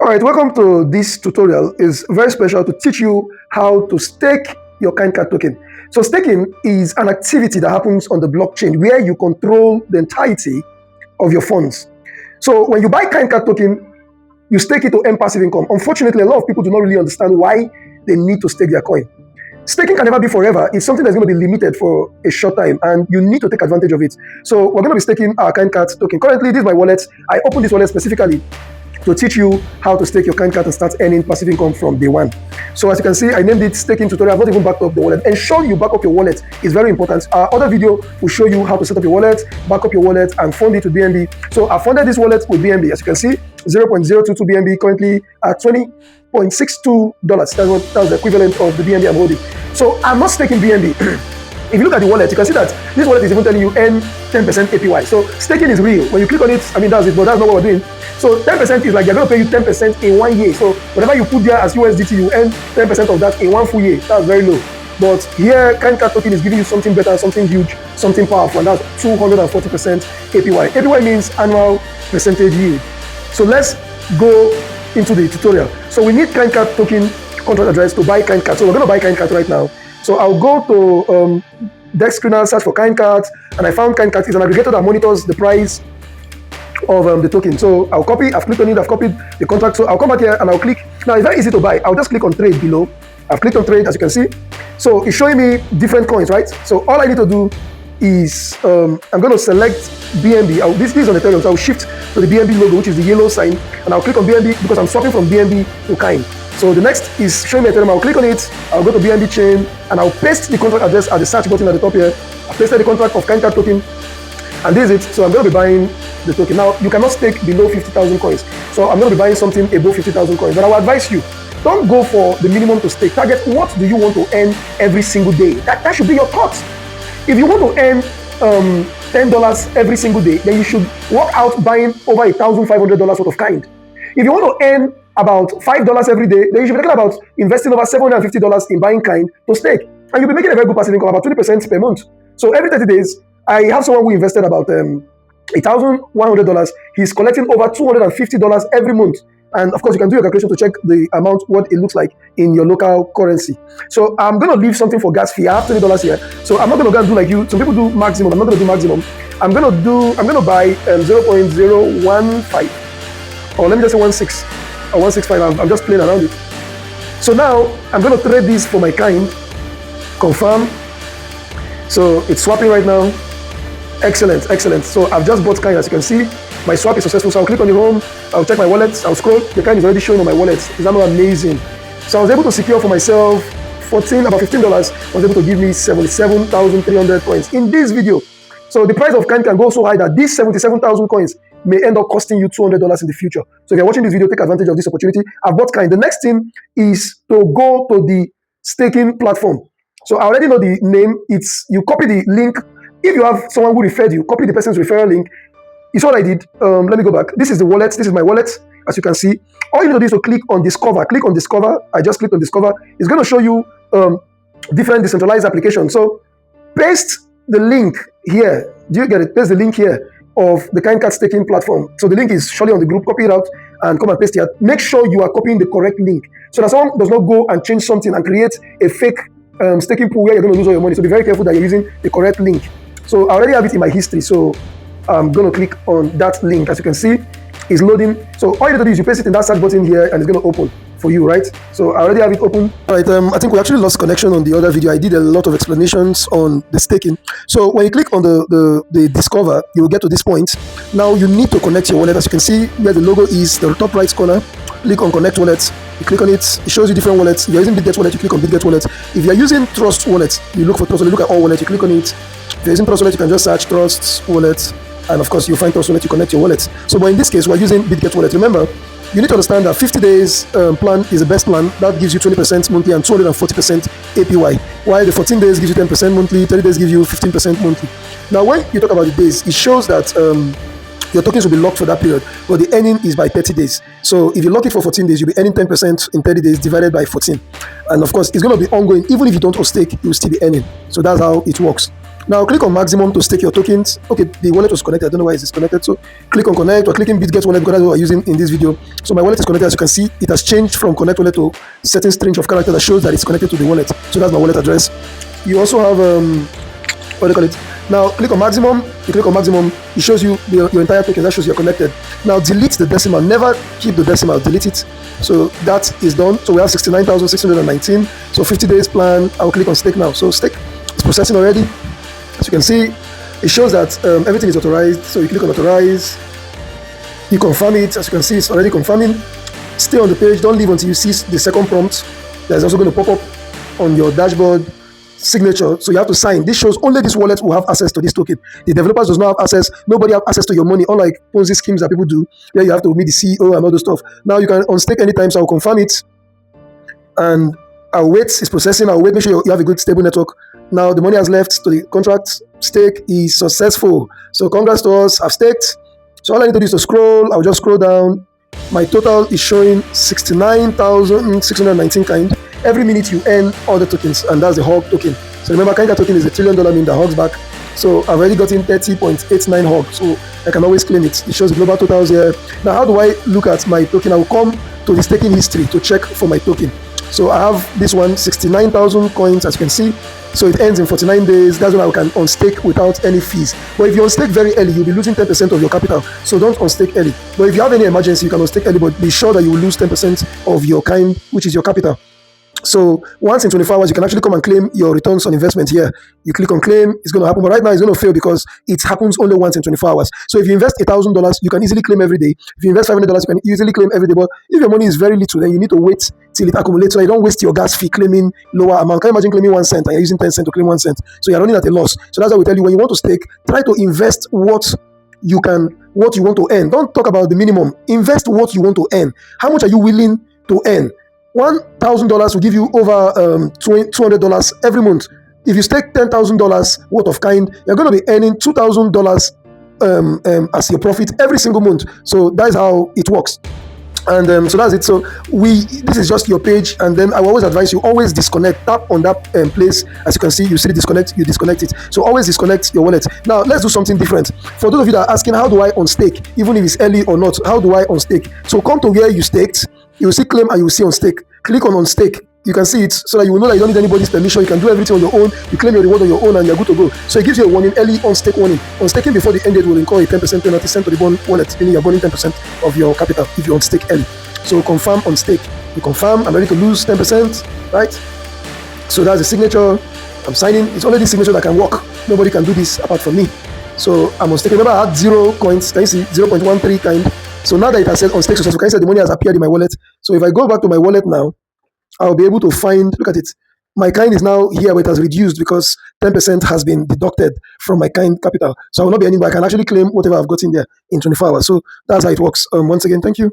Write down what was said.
All right, welcome to this tutorial. It's very special to teach you how to stake your KineCat token. So staking is an activity that happens on the blockchain where you control the entirety of your funds. So when you buy KineCat token, you stake it to earn passive income. Unfortunately, a lot of people do not really understand why they need to stake their coin. Staking can never be forever. It's something that's going to be limited for a short time, and you need to take advantage of it. So we're going to be staking our KineCat token. Currently, this is my wallet. I opened this wallet specifically to teach you how to stake your KineCat and start earning passive income from day one. So as you can see, I named it staking tutorial. I've not even backed up the wallet. Ensure you back up your wallet is very important. Our other video will show you how to set up your wallet, back up your wallet, and fund it with BNB. So I funded this wallet with BNB. As you can see, 0.022 BNB currently at $20.62. That's the equivalent of the BNB I'm holding. So I'm not staking BNB. If you look at the wallet, you can see that this wallet is even telling you earn 10% APY. So staking is real. When you click on it, I mean, that's it, but that's not what we're doing. So 10% is like they're going to pay you 10% in 1 year. So whatever you put there as USDT, you earn 10% of that in 1 full year. That's very low. But here, KineCat token is giving you something better, something huge, something powerful, and that's 240% APY. APY means annual percentage yield. So let's go into the tutorial. So we need KineCat token contract address to buy KineCat. So we're going to buy KineCat right now. So I'll go to Dex Screener, search for KineCat, and I found KineCat is an aggregator that monitors the price of the token. So I've clicked on it, I've copied the contract. So I'll come back here and I'll click. Now it's very easy to buy. I'll just click on trade below. I've clicked on trade, as you can see. So it's showing me different coins, right? So all I need to do is I'm going to select BNB. This is on Ethereum, so I'll shift to the BNB logo, which is the yellow sign, and I'll click on BNB because I'm swapping from BNB to Kine. So the next is showing me Ethereum. I'll click on it, I'll go to BNB chain, and I'll paste the contract address at the search button at the top here. I've pasted the contract of KineCat token, and this is it. So I'm going to be buying the token. Now, you cannot stake below 50,000 coins. So I'm going to be buying something above 50,000 coins. But I will advise you, don't go for the minimum to stake. Target what do you want to earn every single day. That should be your thought. If you want to earn $10 every single day, then you should work out buying over $1,500 worth of kind. If you want to earn about $5 every day, then you should be thinking about investing over $750 in buying kind to stake. And you'll be making a very good passive income, about 20% per month. So every 30 days, I have someone who invested about $1,100. He's collecting over $250 every month. And of course, you can do your calculation to check the amount, what it looks like in your local currency. So I'm going to leave something for gas fee. I have $20 here. So I'm not going to go and do like you. Some people do maximum. I'm not going to do maximum. I'm going to buy 0.015. Or let me just say 16 or 165. I'm just playing around it. So now I'm going to trade this for my kind. Confirm. So it's swapping right now. Excellent, excellent. So I've just bought kind, as you can see. My swap is successful. So I'll click on the home. I'll check my wallet. I'll scroll. The kind is already showing on my wallet. Is that not amazing? So I was able to secure for myself about $15. Was able to give me 77,300 coins in this video. So the price of kind can go so high that these 77,000 coins may end up costing you $200 in the future. So if you're watching this video, take advantage of this opportunity. I've bought kind. The next thing is to go to the staking platform. So I already know the name. It's you copy the link. If you have someone who referred you, copy the person's referral link. It's what I did. Let me go back. This is the wallet. This is my wallet. As you can see, all you need to do is to click on Discover. Click on Discover. I just clicked on Discover. It's going to show you different decentralized applications. So paste the link here. Do you get it? Paste the link here of the KineCat staking platform. So the link is surely on the group. Copy it out and come and paste it. Make sure you are copying the correct link so that someone does not go and change something and create a fake staking pool where you're going to lose all your money. So be very careful that you're using the correct link. So I already have it in my history. So I'm going to click on that link. As you can see, it's loading. So all you need to do is you paste it in that search button here and it's going to open for you, right? So I already have it open. All right, I think we actually lost connection on the other video. I did a lot of explanations on the staking. So when you click on the Discover, you will get to this point. Now you need to connect your wallet. As you can see where the logo is, the top right corner, click on Connect Wallet. You click on it, it shows you different wallets. If you're using BitGet Wallet, you click on BitGet Wallet. If you're using Trust Wallet, you look for Trust Wallet, you look at all wallets, you click on it. If you're using Trust Wallet, you can just search Trust Wallet. And of course, you'll find Trust Wallet, you connect your wallet. So, but in this case, we're using BitGet Wallet. Remember, you need to understand that 50 days plan is the best plan. That gives you 20% monthly and 240% APY. While the 14 days gives you 10% monthly, 30 days give you 15% monthly. Now, when you talk about the days, it shows that your tokens will be locked for that period, but the earning is by 30 days. So if you lock it for 14 days, you'll be earning 10% in 30 days divided by 14. And of course, it's going to be ongoing. Even if you don't stake, you'll still be earning. So that's how it works. Now click on maximum to stake your tokens. Okay, the wallet was connected. I don't know why it's disconnected. So click on connect or clicking BitGet wallet because that's what we're using in this video. So my wallet is connected. As you can see, it has changed from connect wallet to certain string of character that shows that it's connected to the wallet. So that's my wallet address. You also have what do you call it? Now click on maximum. You click on maximum. It shows you your entire token. That shows you're connected. Now delete the decimal. Never keep the decimal. Delete it. So that is done. So we have 69,619. So 50 days plan. I'll click on stake now. So stake is processing already. As you can see, it shows that everything is authorized. So you click on authorize, you confirm it. As you can see, it's already confirming. Stay on the page, don't leave until you see the second prompt. There's also going to pop up on your dashboard signature. So you have to sign. This shows only this wallet will have access to this token. The developers does not have access. Nobody have access to your money, unlike Ponzi schemes that people do, where you have to meet the CEO and all those stuff. Now you can unstake anytime, so I'll confirm it. And I'll wait, it's processing. I'll wait, make sure you have a good stable network. Now the money has left to the contract. Stake is successful. So congrats to us. I've staked. So all I need to do is to scroll. I'll just scroll down. My total is showing 69,619 kind. Every minute you earn all the tokens, and that's the hog token. So remember, Kainka token is $1 trillion meme that hogs back. So I've already gotten 30.89 hogs. So I can always claim it. It shows global totals here. Now, how do I look at my token? I will come to the staking history to check for my token. So I have this one, 69,000 coins, as you can see. So it ends in 49 days. That's when I can unstake without any fees. But if you unstake very early, you'll be losing 10% of your capital. So don't unstake early. But if you have any emergency, you can unstake early, but be sure that you will lose 10% of your kind, which is your capital. So once in 24 hours, you can actually come and claim your returns on investment here. You click on claim, it's going to happen. But right now, it's going to fail because it happens only once in 24 hours. So if you invest $1,000, you can easily claim every day. If you invest $500, you can easily claim every day. But if your money is very little, then you need to wait till it accumulates. So you don't waste your gas fee claiming lower amount. Can you imagine claiming 1 cent and you're using 10 cents to claim 1 cent? So you're running at a loss. So that's why we tell you, when you want to stake, try to invest what you want to earn. Don't talk about the minimum. Invest what you want to earn. How much are you willing to earn? $1,000 will give you over $200 every month. If you stake $10,000 worth of kind, you're going to be earning $2,000 as your profit every single month. So that is how it works. And so that's it. So this is just your page, and then I will always advise you always disconnect. Tap on that place. As you can see, you see disconnect, you disconnect it. So always disconnect your wallet. Now let's do something different. For those of you that are asking, how do I unstake, even if it's early or not? How do I unstake? So come to where you staked. You will see claim and you will see unstake. Click on unstake. You can see it so that you will know that you don't need anybody's permission. You can do everything on your own. You claim your reward on your own and you're good to go. So it gives you a warning, early unstake warning. Unstaking before the end date will incur a 10% penalty sent to the bond wallet, meaning you're burning 10% of your capital if you unstake early. So confirm unstake. You confirm, I'm ready to lose 10%, right? So that's the signature. I'm signing. It's only the signature that can work. Nobody can do this apart from me. So I'm unstaking. Remember, I had 0 coins. Can you see 0.13 kind? So now that it has said unstake successful, can you see the money has appeared in my wallet? So if I go back to my wallet now, I'll be able to find, look at it. My kind is now here, but it has reduced because 10% has been deducted from my kind capital. So I will not be earning, but I can actually claim whatever I've got in there in 24 hours. So that's how it works. Once again, thank you.